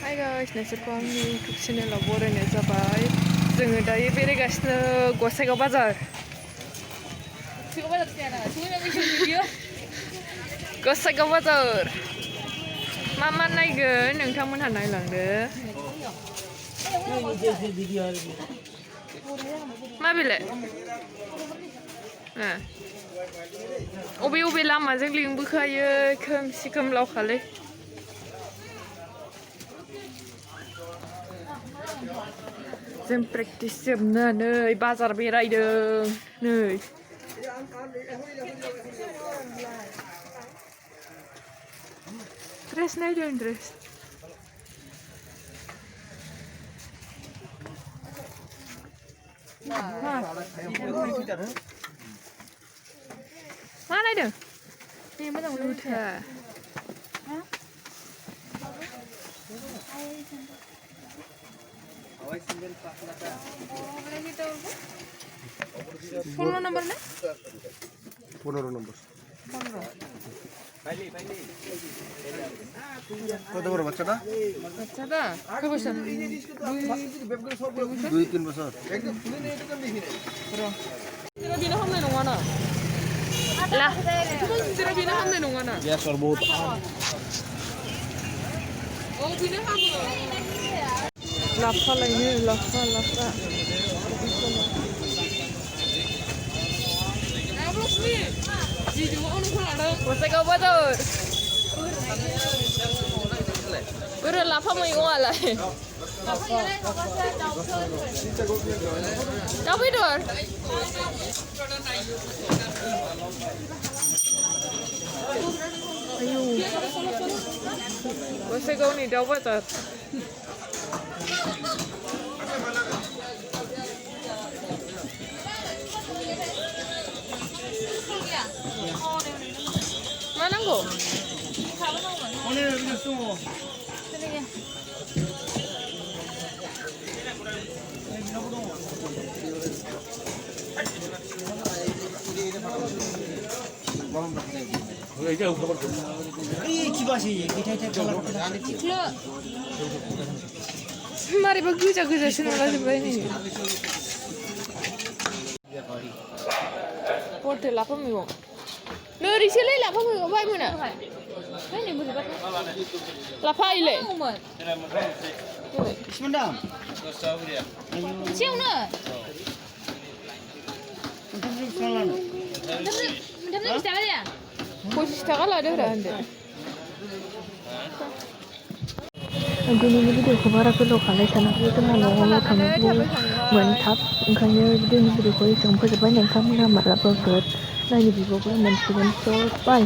Hi guys, नोंसोरखौ आंनि YouTube चेनेलाव बरायनाय जाबाय। जोङो दायो बेरायगासिनो गसाइगाव बाजार। गसाइगाव बाजार। मा नायगोन नोंथांमोनहा नायलांदो। मा बेलाय? अबे लामाजों लिंबोखायो खोमसि खोमलावखालै। जों प्रेक्टिस जोबनानै बाजार बेरायदों नै। ड्रेस नायदों ड्रेस। मा नायदों? जुथा। ষোলো নম্বর না? 15 নম্বর। কত বড় বাচ্চাটা? বাচ্চাটা কয় বছর? 2-3 বছর। जेराव बेनो हामनाय नङा ना? ला जेराव बेनो हामनाय नङा ना? গ্যাস আর বহুত। औ बेनो हामो। लाफा लायनो लाफा। गसाइगाव बाजार। बोरो लाफा मैगङालाय? दाउ बेदर? आयौ गसाइगावनि दाउ बाजार। मा नांगौ? मारैबा गोजा नुलाजोब्बाय नै। बरथे लाफा मैगं। नोरैसोलै लाफा मैगं बाय मोना। लाफा इलाय? मोनसेयावनो? 25 थाखा लादो रा होनदो। दिनैनि भिडिअखौ बारा गोलाव खालामनो सानाखै जोंहा न'आव थांनांगौमोन थाब ओंखायनो दिनैनि भिडिअखौ एसेबां फोजोबबाय। नोंथांमोनहा माब्लाबाफोर नायनो बिबावब्ला मोनसिगोन। स' बाय।